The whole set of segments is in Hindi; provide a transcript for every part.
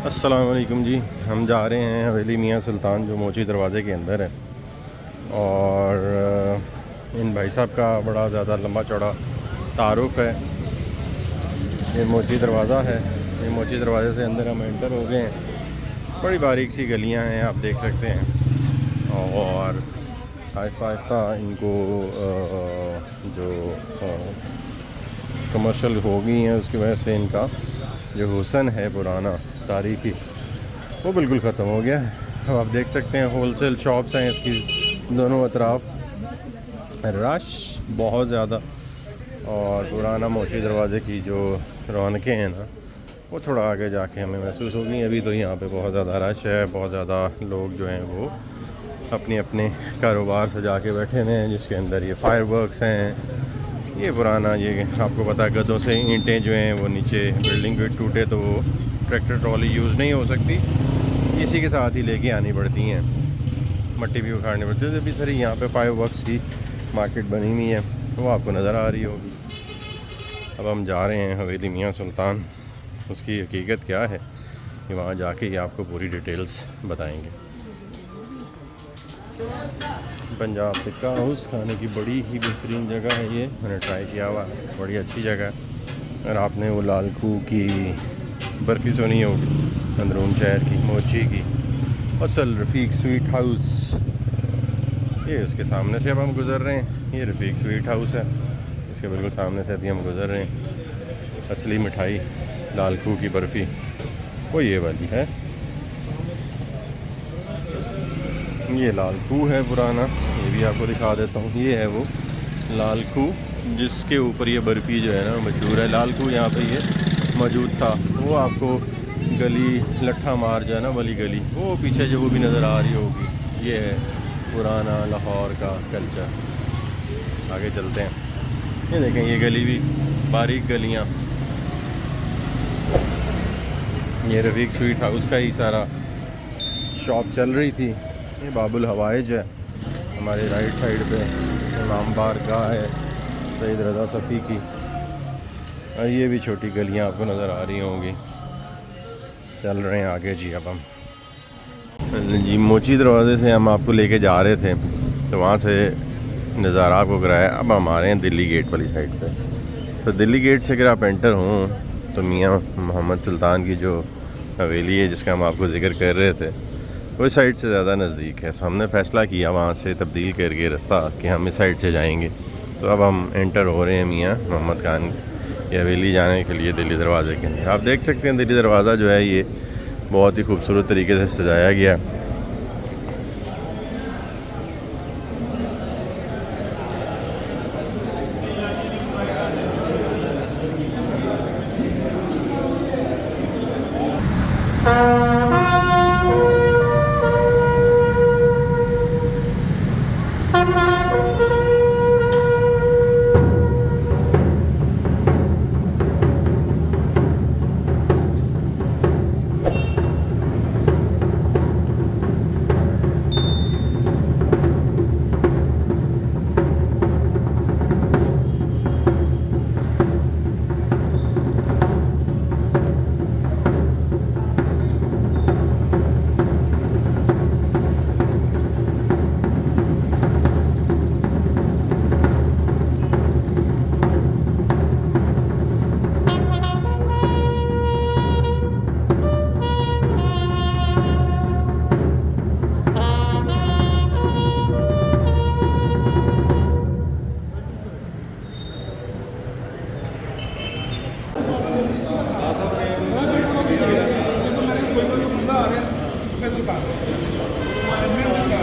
अस्सलाम वालेकुम जी। हम जा रहे हैं हवेली मियाँ सुल्तान जो मोची दरवाज़े के अंदर है। और इन भाई साहब का बड़ा ज़्यादा लंबा चौड़ा तारुफ है। ये मोची दरवाज़ा है। ये मोची दरवाज़े से अंदर हम एंटर हो गए हैं। बड़ी बारीक सी गलियां हैं, आप देख सकते हैं। और आहिस्ता आहिस्ता इनको जो कमर्शियल हो गई हैं उसकी वजह से इनका जो हुसन है पुराना तारीखी वो बिल्कुल ख़त्म हो गया है। अब आप देख सकते हैं होलसेल शॉप्स हैं इसकी दोनों अतराफ, रश बहुत ज़्यादा। और पुराना मोची दरवाज़े की जो रौनकें हैं ना वो थोड़ा आगे जाके हमें महसूस होगी। अभी तो यहाँ पे बहुत ज़्यादा रश है, बहुत ज़्यादा लोग जो हैं वो अपने अपने कारोबार सजा के बैठे हुए हैं, जिसके अंदर ये फायरवर्क्स हैं। ये पुराना, ये आपको पता है गदों से ईंटें जो हैं वो नीचे बिल्डिंग के टूटे तो वो ट्रैक्टर ट्रॉली यूज़ नहीं हो सकती, इसी के साथ ही लेके आनी पड़ती हैं, मट्टी भी उखाड़नी पड़ती है। अभी सारी यहाँ पे फायरवर्क्स की मार्केट बनी हुई है, वो आपको नज़र आ रही होगी। अब हम जा रहे हैं हवेली मियाँ सुल्तान। उसकी हकीकत क्या है कि वहाँ जाके ही आपको पूरी डिटेल्स बताएंगे। पंजाब टिक्का हाउस खाने की बड़ी ही बेहतरीन जगह है, ये मैंने ट्राई किया हुआ, बड़ी अच्छी जगह है। और आपने वो लाल खूह की बर्फ़ी सुनी होगी, अंदरून शहर की मोची की असल रफ़ीक स्वीट हाउस, ये उसके सामने से अब हम गुज़र रहे हैं। ये रफ़ीक स्वीट हाउस है, इसके बिल्कुल सामने से अभी हम गुज़र रहे हैं। असली मिठाई लाल खूह की बर्फ़ी वो ये वाली है। ये लाल खूह है पुराना, ये भी आपको दिखा देता हूँ। ये है वो लाल खूह जिसके ऊपर ये बर्फ़ी जो है ना मशहूर है। लाल खूह यहाँ पे ये मौजूद था। वो आपको गली लट्ठा मार जो है ना वाली गली, वो पीछे जो वो भी नज़र आ रही होगी, ये है पुराना लाहौर का कल्चर। आगे चलते हैं। ये देखें, ये गली भी बारीक गलियाँ। ये रफ़ीक स्वीट हाउस का ही सारा शॉप चल रही थी। ये बाबुल हवाइज है हमारे राइट साइड पे, इमाम बारगाह है सैयद रज़ा सफ़ी की। और ये भी छोटी गलियां आपको नज़र आ रही होंगी। चल रहे हैं आगे जी। अब हम जी मोची दरवाज़े से हम आपको लेके जा रहे थे, तो वहाँ से नज़ारा आपको कराया। अब हम आ रहे हैं दिल्ली गेट वाली साइड पे। तो दिल्ली गेट से अगर आप एंटर हों तो मियाँ मोहम्मद सुल्तान की जो हवेली है जिसका हम आपको जिक्र कर रहे थे, वो साइड से ज़्यादा नज़दीक है। तो हमने फ़ैसला किया वहाँ से तब्दील करके रास्ता कि हम इस साइड से जाएंगे। तो अब हम एंटर हो रहे हैं मियाँ मोहम्मद खान की हवेली जाने के लिए दिल्ली दरवाज़े के अंदर। आप देख सकते हैं दिल्ली दरवाज़ा जो है ये बहुत ही खूबसूरत तरीके से सजाया गया है।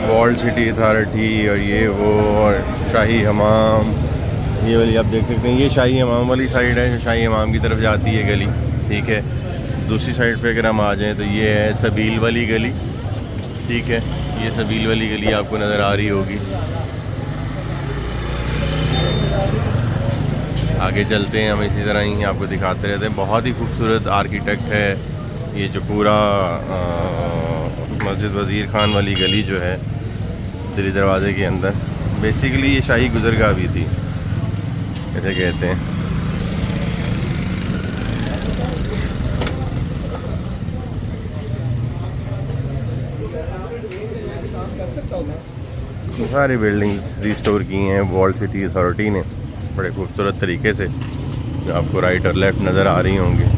वर्ल्ड सिटी अथॉरिटी और ये वो और शाही हमाम, ये वाली आप देख सकते हैं। ये शाही हमाम वाली साइड है जो शाही हमाम की तरफ जाती है गली, ठीक है। दूसरी साइड पे अगर हम आ जाएं तो ये है सबील वाली गली, ठीक है। ये सबील वाली गली आपको नज़र आ रही होगी। आगे चलते हैं, हम इसी तरह ही आपको दिखाते रहते हैं। बहुत ही खूबसूरत आर्किटेक्ट है ये जो पूरा मस्जिद वज़ीर खान वाली गली जो है दिल्ली दरवाज़े के अंदर, बेसिकली ये शाही गुज़रगाह भी थी, ऐसे कहते हैं। सारी बिल्डिंग्स रिस्टोर की हैं वॉल सिटी अथॉरिटी ने बड़े खूबसूरत तरीके से, जो आपको राइट और लेफ़्ट नज़र आ रही होंगी।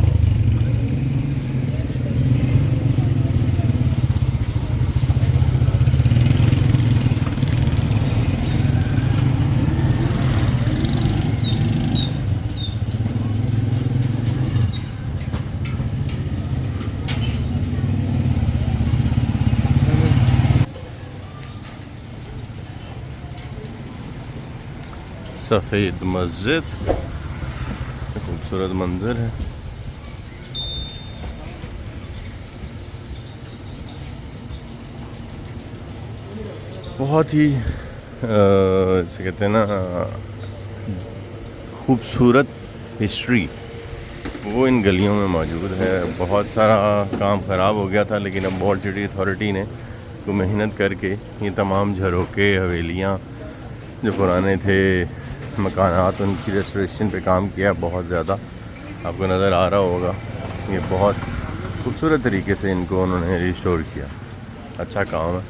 सफ़ेद मस्जिद, खूबसूरत मंजर है। बहुत ही जैसे कहते हैं ना खूबसूरत हिस्ट्री वो इन गलियों में मौजूद है। बहुत सारा काम ख़राब हो गया था, लेकिन अब वॉल सिटी अथॉरिटी ने तो मेहनत करके ये तमाम झरोके हवेलियाँ जो पुराने थे मकानात, उनकी रेस्टोरेशन पे काम किया बहुत ज़्यादा। आपको नज़र आ रहा होगा, ये बहुत खूबसूरत तरीके से इनको उन्होंने रिस्टोर किया। अच्छा काम है,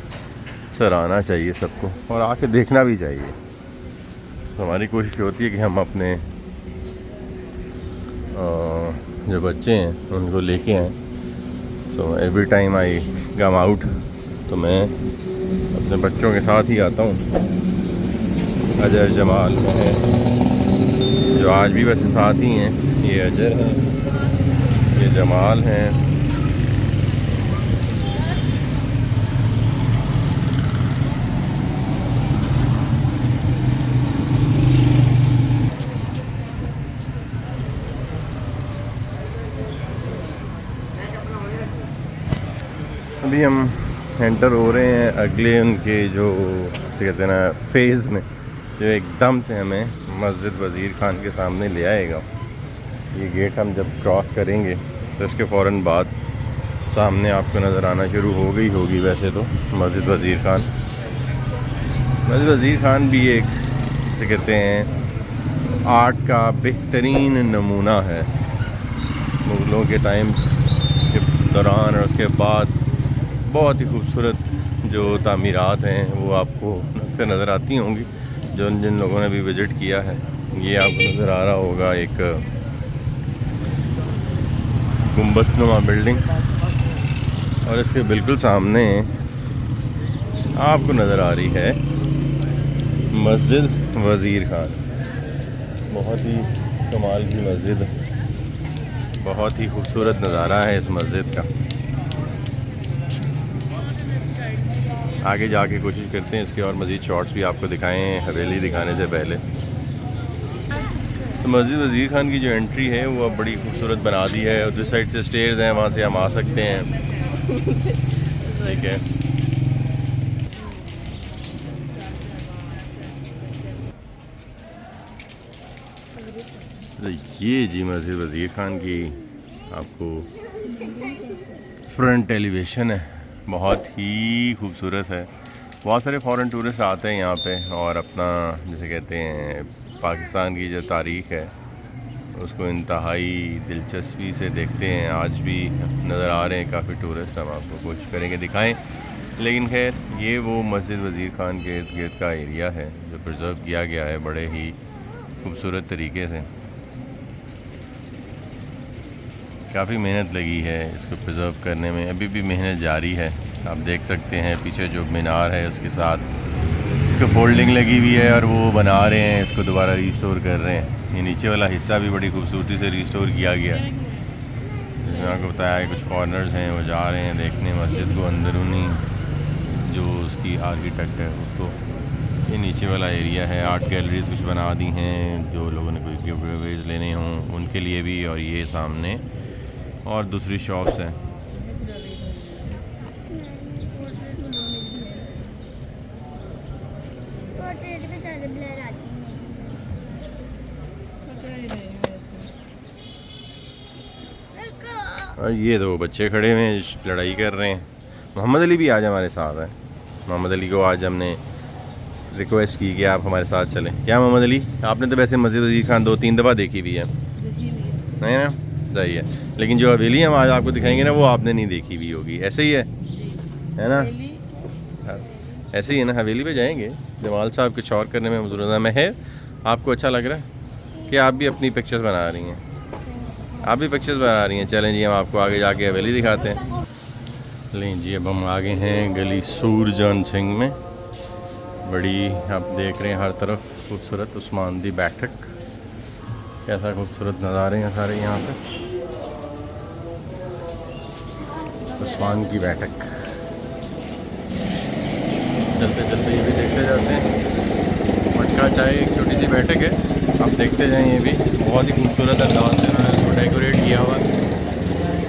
सराहना चाहिए सबको और आके देखना भी चाहिए। तो हमारी कोशिश होती है कि हम अपने जो बच्चे हैं उनको लेके आएँ। So every time I come out तो मैं अपने बच्चों के साथ ही आता हूँ। अजर जमाल है जो आज भी वैसे साथ ही हैं, ये अजर हैं, ये जमाल हैं। अभी हम एंटर हो रहे हैं अगले उनके जो कहते हैं ना फेज़ में, जो एकदम से हमें मस्जिद वज़ीर खान के सामने ले आएगा। ये गेट हम जब क्रॉस करेंगे तो इसके फ़ौरन बाद सामने आपको नज़र आना शुरू हो गई होगी वैसे तो मस्जिद वज़ीर खान। मस्जिद वज़ीर खान भी एक क्या कहते हैं आर्ट का बेहतरीन नमूना है। मुग़लों के टाइम के दौरान और उसके बाद बहुत ही खूबसूरत जो तामीरात हैं वो आपको अक्सर नज़र आती होंगी जिन लोगों ने भी विज़िट किया है। ये आपको नज़र आ रहा होगा एक गुंबदनुमा बिल्डिंग, और इसके बिल्कुल सामने आपको नज़र आ रही है मस्जिद वज़ीर खान। बहुत ही कमाल की मस्जिद, बहुत ही खूबसूरत नज़ारा है इस मस्जिद का। आगे जाके कोशिश करते हैं इसके और मज़ीद शॉट्स भी आपको दिखाएं हवेली दिखाने से पहले। तो मस्जिद वज़ीर खान की जो एंट्री है वो अब बड़ी खूबसूरत बना दी है। उधर साइड से स्टेयर्स हैं, वहाँ से हम आ सकते हैं। ठीक है, तो ये जी मस्जिद वज़ीर खान की आपको फ्रंट एलिवेशन है, बहुत ही खूबसूरत है। बहुत सारे फ़ॉरेन टूरिस्ट आते हैं यहाँ पे और अपना जैसे कहते हैं पाकिस्तान की जो तारीख़ है उसको इंतहाई दिलचस्पी से देखते हैं। आज भी नज़र आ रहे हैं काफ़ी टूरिस्ट, हम आपको कोशिश करेंगे दिखाएं। लेकिन खैर ये वो मस्जिद वज़ीर खान के इर्द गिर्द का एरिया है जो प्रिजर्व किया गया है बड़े ही खूबसूरत तरीके से। काफ़ी मेहनत लगी है इसको प्रिजर्व करने में, अभी भी मेहनत जारी है। आप देख सकते हैं पीछे जो मीनार है उसके साथ इसको फोल्डिंग लगी हुई है और वो बना रहे हैं, इसको दोबारा रिस्टोर कर रहे हैं। ये नीचे वाला हिस्सा भी बड़ी खूबसूरती से रिस्टोर किया गया है। जिसमें आपको बताया है कुछ फॉरेनर्स हैं वो जा रहे हैं देखने मस्जिद को, अंदरूनी जो उसकी आर्किटेक्ट है उसको। ये नीचे वाला एरिया है, आर्ट गैलरीज कुछ बना दी हैं जो लोगों ने कोई गिफ्ट वेज लेने हों उनके लिए भी। और ये सामने और दूसरी शॉप्स हैं। और ये दो बच्चे खड़े हुए हैं लड़ाई कर रहे हैं। मोहम्मद अली भी आज हमारे साथ है। मोहम्मद अली को आज हमने रिक्वेस्ट की कि आप हमारे साथ चलें। क्या मोहम्मद अली, आपने तो वैसे मस्जिद वज़ीर खान 2-3 दफ़ा देखी हुई है, नहीं ना? सही है, लेकिन जो हवेली हम आज आपको दिखाएंगे ना वो आपने नहीं देखी हुई होगी, ऐसे ही है ना? ऐसे ही है ना, हवेली पे जाएंगे। जमाल साहब कुछ और करने में मजरूर है। महर, आपको अच्छा लग रहा है कि आप भी अपनी पिक्चर्स बना रही हैं? आप भी पिक्चर्स बना रही हैं। चलें जी, हम आपको आगे जाके हवेली दिखाते हैं। लें जी, अब हम आगे हैं गली सूरजान सिंह में। बड़ी आप देख रहे हैं हर तरफ खूबसूरत उस्मान दी बैठक। कैसा खूबसूरत नज़ारे हैं सारे यहाँ पे। उस्मान की बैठक। चलते चलते ये भी देखते जाते हैं। मटका चाय एक छोटी सी बैठक है, आप देखते जाएं। ये भी बहुत ही खूबसूरत अंदाज से उन्होंने इसको डेकोरेट किया हुआ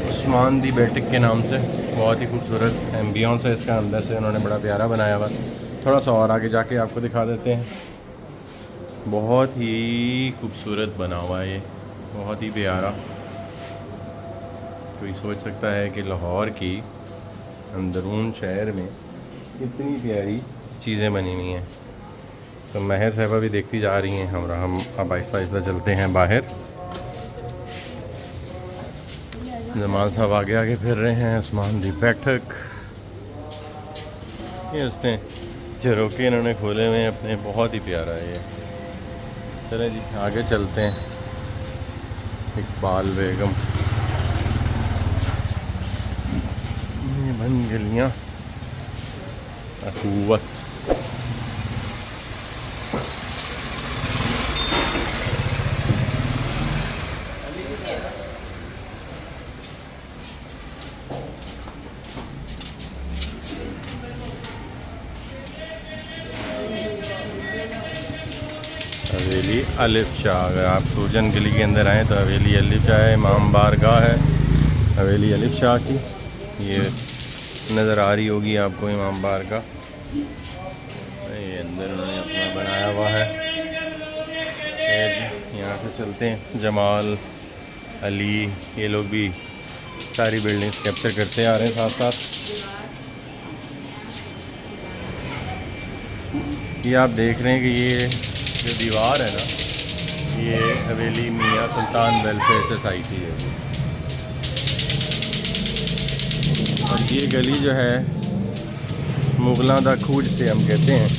उस्मान दी बैठक के नाम से। बहुत ही खूबसूरत एम्बियंस है इसका, अंदर से उन्होंने बड़ा प्यारा बनाया हुआ। थोड़ा सा और आगे जाके आपको दिखा देते हैं। बहुत ही खूबसूरत बना हुआ है ये, बहुत ही प्यारा। कोई सोच सकता है कि लाहौर की अंदरून शहर में इतनी प्यारी चीज़ें बनी हुई हैं। तो महर साहबा भी देखती जा रही हैं। हम अब आहिस्ता आहिस्ता चलते हैं बाहर। जमाल साहब आगे आगे फिर रहे हैं। उस्मान दी बैठक, ये उसने झरोके इन्होंने खोले हुए हैं अपने, बहुत ही प्यारा है ये। चलें जी आगे चलते हैं। इकबाल बेगम, ये बन गलियाँ अखुवत। हवेली अलिफ शाह, अगर आप सूरजन गली के अंदर आएँ तो हवेली अलिफ शाह है। इमाम बारगाह है हवेली अलिफ शाह की। ये नज़र आ रही होगी आपको इमाम बारगाह। ये अंदर उन्होंने अपना बनाया हुआ है। यहाँ से चलते हैं। जमाल, अली, ये लोग भी सारी बिल्डिंग्स कैप्चर करते आ रहे हैं साथ साथ। ये आप देख रहे हैं कि ये जो दीवार है ना, ये हवेली मियाँ सुल्तान वेलफेयर सोसाइटी है। और ये गली जो है मुगलों दा खूह जिसे हम कहते हैं,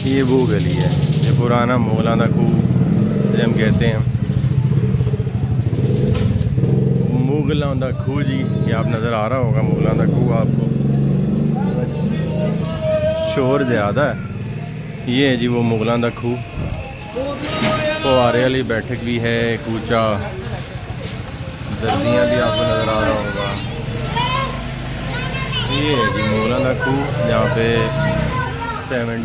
ये वो गली है। ये पुराना मुगलों दा खूह जिसे हम कहते हैं, मुगलों दा खूह जी। ये आप नज़र आ रहा होगा मुगलों दा खूह आपको, शोर ज़्यादा है। ये है जी वो मुगलों दा खूह। फुवारे वाली बैठक भी है, कूचा दर्जियाँ भी आपको नज़र आ रहा होगा। ये है जी मुगलों दा खूह, जहाँ पे 17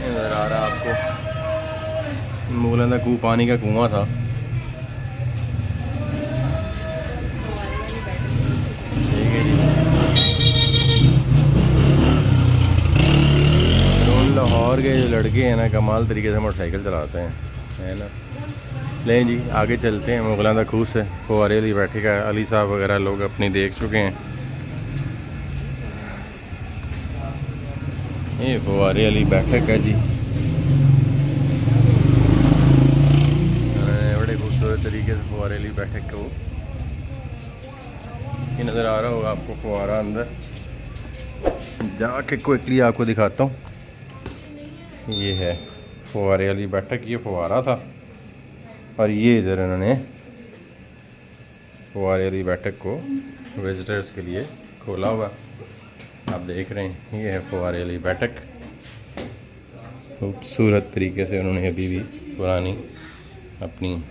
नज़र आ रहा है आपको। मुगलों दा खूह पानी का कुआं था। ठीक है जी। लाहौर के जो लड़के हैं ना, कमाल तरीके से मोटरसाइकिल चलाते हैं, है ना। लें जी आगे चलते हैं। मुगलों दा खूह से फुवारे वाली बैठक है। अली साहब वगैरह लोग अपनी देख चुके हैं। ये फुवारे वाली बैठक है जी। बड़े खूबसूरत तरीके से फुवारे वाली बैठक को, ये नज़र आ रहा होगा आपको फुवारा। अंदर जाके क्विकली आपको दिखाता हूँ। ये है फुवारे वाली बैठक, ये फुवारा था। और ये इधर इन्होंने फुवारे वाली बैठक को विजिटर्स के लिए खोला हुआ, आप देख रहे हैं। ये है फुवारे वाली बैठक। खूबसूरत तरीके से उन्होंने अभी भी पुरानी अपनी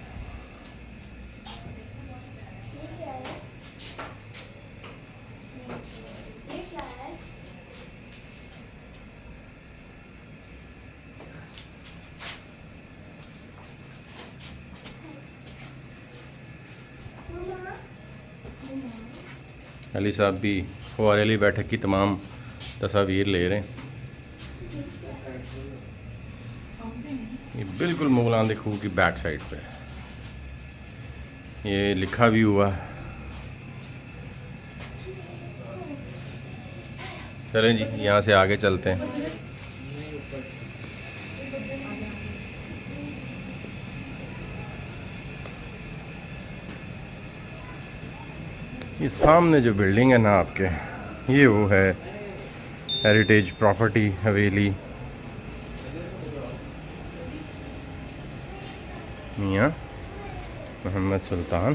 अली साहब भी फुवारे वाली बैठक की तमाम तस्वीर ले रहे हैं। ये बिल्कुल मुगलों दा खूह की बैक साइड पे ये लिखा भी हुआ है। चलें जी यहाँ से आगे चलते हैं। ये सामने जो बिल्डिंग है ना आपके, ये वो है हेरिटेज प्रॉपर्टी हवेली मियाँ मोहम्मद सुल्तान।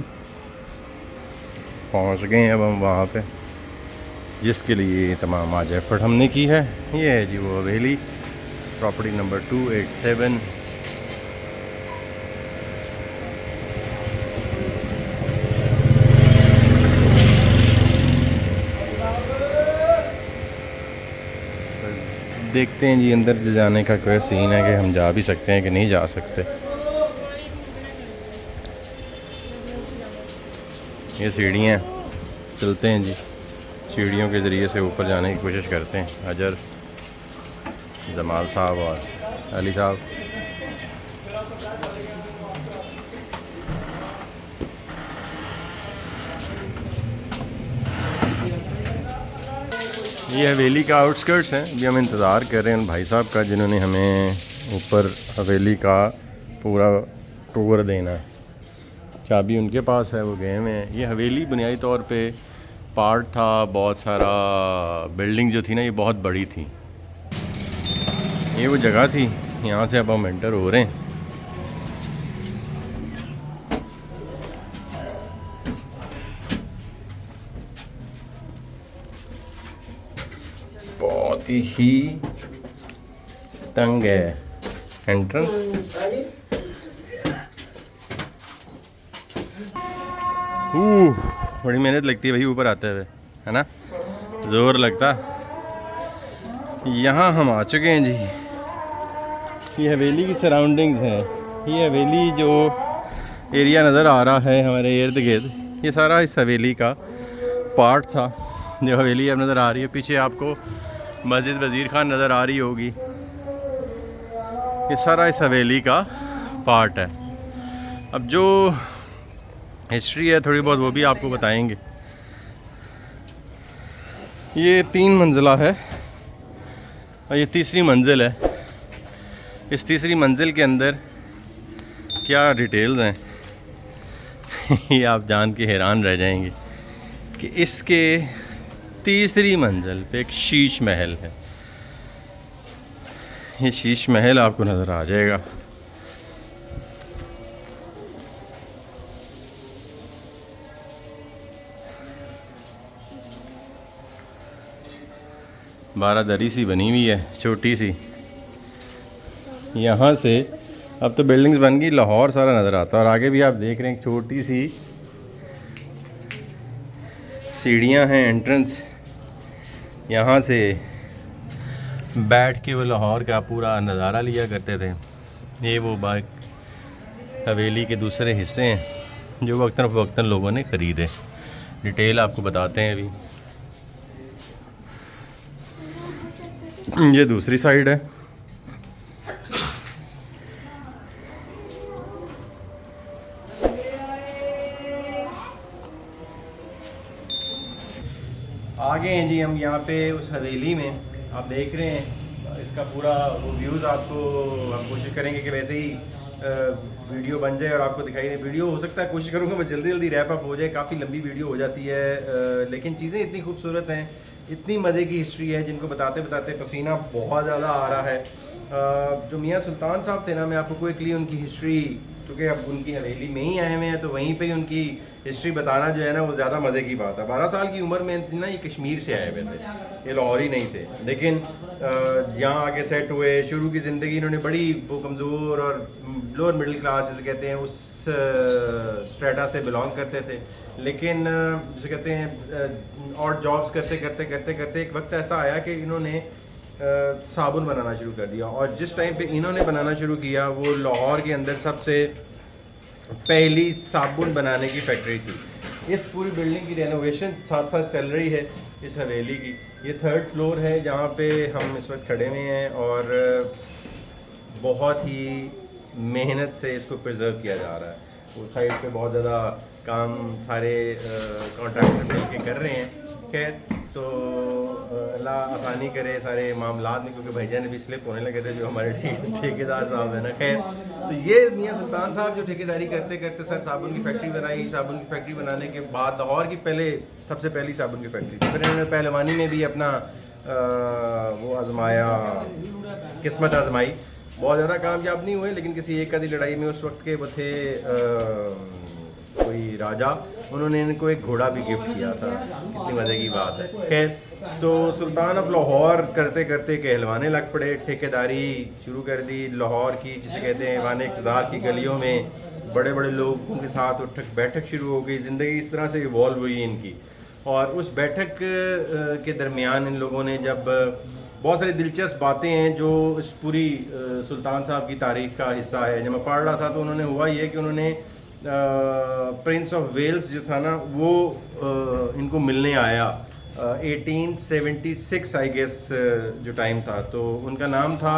पहुँच गए हैं अब हम वहाँ पे जिसके लिए तमाम आज एफर्ट हमने की है। ये है जी वो हवेली, प्रॉपर्टी नंबर 287। देखते हैं जी अंदर जाने का कोई सीन है कि हम जा भी सकते हैं कि नहीं जा सकते। ये सीढ़ियाँ चलते हैं जी, सीढ़ियों के ज़रिए से ऊपर जाने की कोशिश करते हैं। अजर, जमाल साहब और अली साहब। ये हवेली का आउटस्कर्ट्स हैं। अभी हम इंतज़ार कर रहे हैं भाई साहब का जिन्होंने हमें ऊपर हवेली का पूरा टूर देना है। चाबी उनके पास है, वो गए हुए हैं। ये हवेली बुनियादी तौर पे पार्ट था, बहुत सारा बिल्डिंग जो थी ना ये बहुत बड़ी थी। ये वो जगह थी, यहाँ से अब हम एंटर हो रहे हैं। बहुत ही तंग है एंट्रेंस। बड़ी मेहनत लगती है भाई ऊपर आते हुए, है ना, ज़ोर लगता। यहाँ हम आ चुके हैं जी। ये हवेली की सराउंडिंग्स हैं। ये हवेली जो एरिया नज़र आ रहा है हमारे इर्द गिर्द, ये सारा इस हवेली का पार्ट था। जो हवेली अब नज़र आ रही है पीछे आपको मस्जिद वज़ीर खान नज़र आ रही होगी, ये सारा इस हवेली का पार्ट है। अब जो हिस्ट्री है थोड़ी बहुत वो भी आपको बताएंगे। ये 3 मंजिला है और ये तीसरी मंजिल है। इस तीसरी मंजिल के अंदर क्या डिटेल्स हैं ये आप जान के हैरान रह जाएंगे कि इसके तीसरी मंजिल पे एक शीश महल है। ये शीश महल आपको नज़र आ जाएगा। बारादरी सी बनी हुई है छोटी सी। यहाँ से अब तो बिल्डिंग्स बन गई, लाहौर सारा नज़र आता है। और आगे भी आप देख रहे हैं छोटी सी सीढ़ियाँ हैं, एंट्रेंस। यहाँ से बैठ के वो लाहौर का पूरा नज़ारा लिया करते थे। ये वो बाग हवेली के दूसरे हिस्से हैं जो वक्तन फ़वक्तन लोगों ने ख़रीदे। डिटेल आपको बताते हैं अभी। ये दूसरी साइड है। आगे हैं जी हम यहाँ पे उस हवेली में। आप देख रहे हैं इसका पूरा वो व्यूज़ आपको, हम कोशिश करेंगे कि वैसे ही वीडियो बन जाए और आपको दिखाई दे। वीडियो हो सकता है, कोशिश करूँगा मैं जल्दी जल्दी रैप अप हो जाए। काफ़ी लंबी वीडियो हो जाती है लेकिन चीज़ें इतनी खूबसूरत हैं, इतनी मज़े की हिस्ट्री है जिनको बताते बताते पसीना बहुत ज़्यादा आ रहा है। जो मियाँ सुल्तान साहब थे ना, मैं आपको क्विकली उनकी हिस्ट्री, क्योंकि अब उनकी हवेली में ही आए हुए हैं तो वहीं पे ही उनकी हिस्ट्री बताना जो है ना वो ज़्यादा मज़े की बात है। 12 साल की उम्र में ना ये कश्मीर से आए हुए थे, ये लाहौरी नहीं थे। लेकिन यहाँ आके सेट हुए। शुरू की ज़िंदगी इन्होंने बड़ी वो कमज़ोर और लोअर मिडिल क्लास जिसे कहते हैं उस स्ट्रेटा से बिलोंग करते थे। लेकिन जिसे कहते हैं और जॉब्स करते करते करते करते एक वक्त ऐसा आया कि इन्होंने साबुन बनाना शुरू कर दिया। और जिस टाइम पे इन्होंने बनाना शुरू किया वो लाहौर के अंदर सबसे पहली साबुन बनाने की फैक्ट्री थी। इस पूरी बिल्डिंग की रेनोवेशन साथ साथ चल रही है इस हवेली की। ये 3rd फ्लोर है जहाँ पे हम इस वक्त खड़े हुए हैं और बहुत ही मेहनत से इसको प्रिजर्व किया जा रहा है। वो साइड पे बहुत ज़्यादा काम सारे कॉन्ट्रैक्टर मिल के कर रहे हैं। खैर तो अल्लाह आसानी करे सारे मामलात में, क्योंकि भाईजान भी स्लिप होने लगे थे जो हमारे ठेकेदार साहब हैं ना। खैर तो ये मियाँ सुल्तान साहब जो ठेकेदारी करते करते सर साबुन की फैक्ट्री बनाई। साबुन की फैक्ट्री बनाने के बाद लाहौर की सबसे पहली साबुन की फैक्ट्री थी। फिर इन्होंने पहलवानी में भी अपना वो आजमाया, किस्मत आजमाई। बहुत ज़्यादा कामयाब नहीं हुए, लेकिन किसी एक आधी लड़ाई में उस वक्त के वो थे कोई राजा, उन्होंने इनको एक घोड़ा भी गिफ्ट किया था। कितनी मज़े की बात है। खैर, तो सुल्तान ऑफ लाहौर करते करते कहलवाने लग पड़े, ठेकेदारी शुरू कर दी लाहौर की, जिसे कहते हैं वाने इक़्तिदार की गलियों में बड़े बड़े लोगों के साथ उठक बैठक शुरू हो गई। ज़िंदगी इस तरह से इवॉल्व हुई इनकी। और उस बैठक के दरमियान इन लोगों ने जब बहुत सारी दिलचस्प बातें हैं जो इस पूरी सुल्तान साहब की तारीख़ का हिस्सा है। जब मैं पढ़ रहा था तो उन्होंने हुआ ये कि उन्होंने प्रिंस ऑफ वेल्स जो था ना वो इनको मिलने आया 1876 आई गेस जो टाइम था। तो उनका नाम था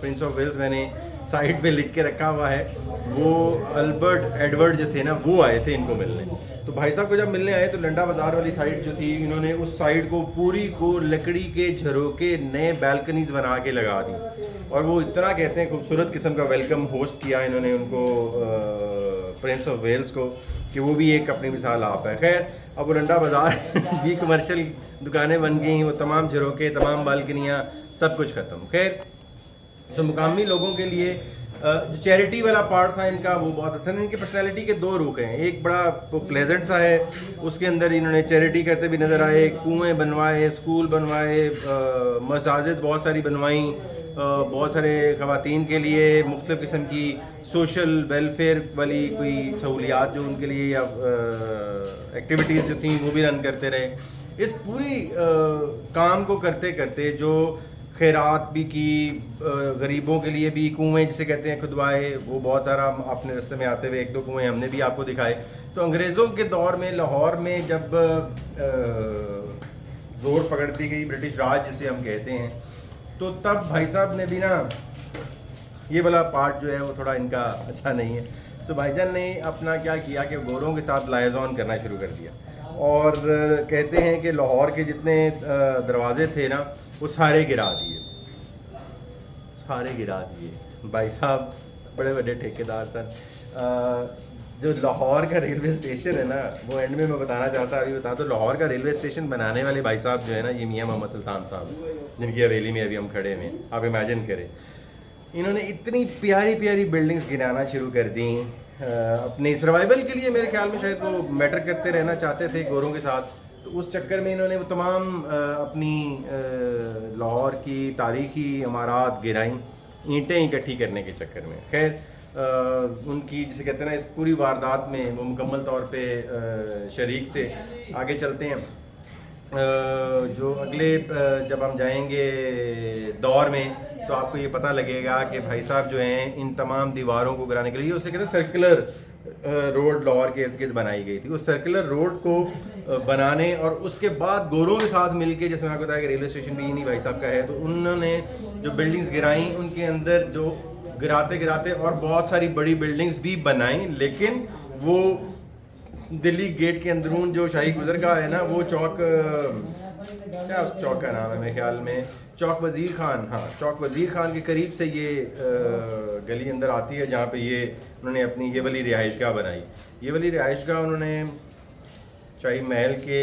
प्रिंस ऑफ वेल्स, मैंने साइड पे लिख के रखा हुआ है। वो अल्बर्ट एडवर्ड जो थे ना वो आए थे इनको मिलने। तो भाई साहब को जब मिलने आए तो लंडा बाज़ार वाली साइड जो थी, इन्होंने उस साइड को पूरी को लकड़ी के झरोके नए बैल्कनीज बना के लगा दी। और वो इतना कहते हैं खूबसूरत किस्म का वेलकम होस्ट किया इन्होंने उनको प्रिंस ऑफ वेल्स को, कि वो भी एक अपनी मिसाल आप है। खैर, अब वो लंडा बाज़ार भी कमर्शियल दुकानें बन गई, वो तमाम झरोके, तमाम बालकनियाँ, सब कुछ ख़त्म। खैर, तो मुकामी लोगों के लिए जो चैरिटी वाला पार्ट था इनका वो बहुत अच्छा। इनकी पर्सनैलिटी के दो रुख हैं, एक बड़ा प्लेजेंट सा है, उसके अंदर इन्होंने चैरिटी करते भी नज़र आए, कुएँ बनवाए, स्कूल बनवाए, मसाजिद बहुत सारी बनवाई, बहुत सारे ख़वातीन के लिए मुख्तलिफ़ किस्म की सोशल वेलफेयर वाली कोई सहूलियात जो उनके लिए या एक्टिविटीज़ जो थी वो भी रन करते रहे। इस पूरी काम को करते करते जो खैरात भी की, गरीबों के लिए भी कुएँ जिसे कहते हैं खुदवाए, वो बहुत सारा अपने रास्ते में आते हुए एक दो कुएँ हमने भी आपको दिखाए। तो अंग्रेज़ों के दौर में लाहौर में जब ज़ोर पकड़ती गई ब्रिटिश राज जिसे हम कहते हैं, तो तब भाई साहब ने भी ना ये वाला पार्ट जो है वो थोड़ा इनका अच्छा नहीं है। तो भाईजान ने अपना क्या किया कि गोरों के साथ लाइज़ॉन करना शुरू कर दिया। और कहते हैं कि लाहौर के जितने दरवाजे थे ना वो सारे गिरा दिए, सारे गिरा दिए। भाई साहब बड़े बड़े ठेकेदार सन। जो लाहौर का रेलवे स्टेशन है ना, वो एंड में मैं बताना चाहता अभी बता दो, लाहौर का रेलवे स्टेशन बनाने वाले भाई साहब जो है ना, ये मियाँ मोहम्मद सुल्तान साहब, जिनकी हवेली में अभी हम खड़े हैं। आप इमेजिन करें, इन्होंने इतनी प्यारी प्यारी बिल्डिंग्स गिराना शुरू कर दी अपने सर्वाइवल के लिए। मेरे ख्याल में शायद वो मैटर करते रहना चाहते थे गोरों के साथ। तो उस चक्कर में इन्होंने वो तमाम अपनी लाहौर की तारीखी इमारत गिराई, ईंटें इकट्ठी करने के चक्कर में। खैर, उनकी जिसे कहते हैं ना इस पूरी वारदात में वो मुकम्मल तौर पे शरीक थे। आगे चलते हैं, जो अगले जब हम जाएंगे दौर में तो आपको ये पता लगेगा कि भाई साहब जो हैं इन तमाम दीवारों को गिराने के लिए उसे कहते हैं सर्कुलर रोड लाहौर के इर्द गिर्द बनाई गई थी। उस सर्कुलर रोड को बनाने और उसके बाद गोरों के साथ मिलके, जैसे मैंने आपको बताया कि रेलवे स्टेशन भी इन्हीं भाई साहब का है, तो उन्होंने जो बिल्डिंग्स गिराई उनके अंदर जो गिराते गिराते और बहुत सारी बड़ी बिल्डिंग्स भी बनाई, लेकिन वो दिल्ली गेट के अंदरून जो शाही गुजरगाह है ना, वो चौक, क्या उस चौक का नाम है, मेरे ख्याल में चौक वज़ीर खान, हाँ चौक वज़ीर खान के करीब से ये गली अंदर आती है, जहाँ पे ये उन्होंने अपनी ये वाली रिहाइशगाह बनाई। ये वाली रिहाइशगाह उन्होंने शाही महल के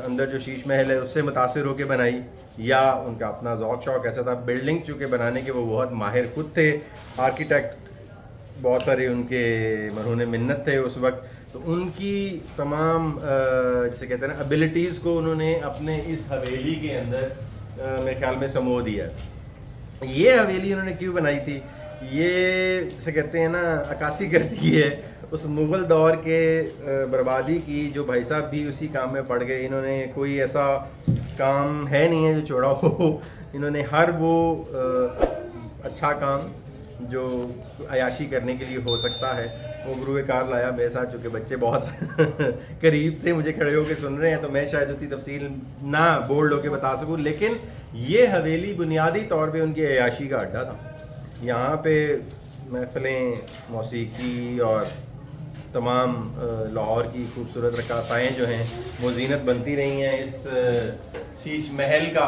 अंदर जो शीश महल है उससे मुतासिर होकर बनाई, या उनका अपना ज़ौक़ शौक़ ऐसा था। बिल्डिंग चूँकि बनाने के वो बहुत माहिर खुद थे, आर्किटेक्ट बहुत सारे उनके मरहून मिन्नत थे उस वक्त। तो उनकी तमाम जिसे कहते हैं ना एबिलिटीज़ को उन्होंने अपने इस हवेली के अंदर मेरे ख्याल में समो दिया। ये हवेली उन्होंने क्यों बनाई थी, ये जिसे कहते हैं ना अक्कासी करती है उस मुग़ल दौर के बर्बादी की, जो भाई साहब भी उसी काम में पड़ गए। इन्होंने कोई ऐसा काम है नहीं है जो छोड़ा हो, इन्होंने हर वो अच्छा काम जो अयाशी करने के लिए हो सकता है वो गुरुए कार लाया मेरे साथ। चूँकि बच्चे बहुत करीब थे, मुझे खड़े होकर सुन रहे हैं, तो मैं शायद उतनी तफसील ना बोल्ड होकर बता सकूं, लेकिन ये हवेली बुनियादी तौर पे उनकी अयाशी का अड्डा था। यहाँ पे महफिलें, मौसीकी और तमाम लाहौर की खूबसूरत रकासाएँ जो हैं वो ज़ीनत बनती रही हैं इस शीश महल का।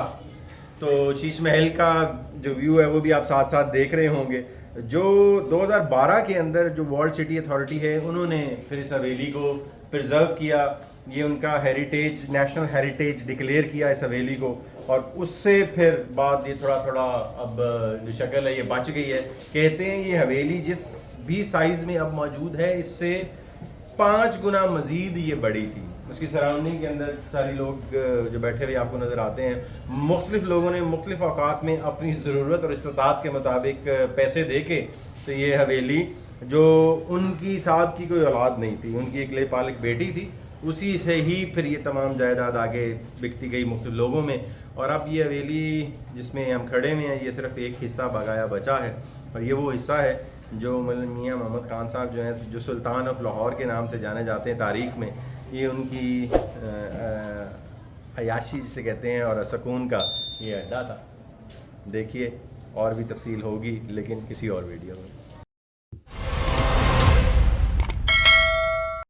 तो शीश महल का जो व्यू है वो भी आप साथ साथ देख रहे होंगे। जो 2012 के अंदर जो वर्ल्ड सिटी अथॉरिटी है उन्होंने फिर इस हवेली को प्रिजर्व किया, ये उनका हेरिटेज, नेशनल हेरिटेज डिक्लेयर किया इस हवेली को, और उससे फिर बाद ये थोड़ा थोड़ा अब जो शक्ल है ये बच गई है। कहते हैं ये हवेली जिस भी साइज़ में अब मौजूद है इससे 5 गुना मज़ीद ये बड़ी थी। उसकी सराउंडिंग के अंदर सारे लोग जो बैठे हुए आपको नज़र आते हैं, मुख्तलिफ लोगों ने मुख्तलिफ औकात में अपनी ज़रूरत और इस्तात के मुताबिक पैसे दे के तो ये हवेली, जो उनकी साहब की कोई औलाद नहीं थी, उनकी एक लेपालिक बेटी थी, उसी से ही फिर ये तमाम जायदाद आगे बिकती गई मुख्तलिफ लोगों में। और अब ये हवेली जिसमें हम खड़े हुए हैं ये सिर्फ एक हिस्सा बगाया बचा है, और ये वो हिस्सा है जो मियाँ मोहम्मद खान साहब जो हैं, जो सुल्तान ऑफ लाहौर के नाम से जाने जाते हैं तारीख़ में, ये उनकी अयाशी जिसे कहते हैं और सुकून का ये अड्डा था। देखिए और भी तफसील होगी लेकिन किसी और वीडियो में।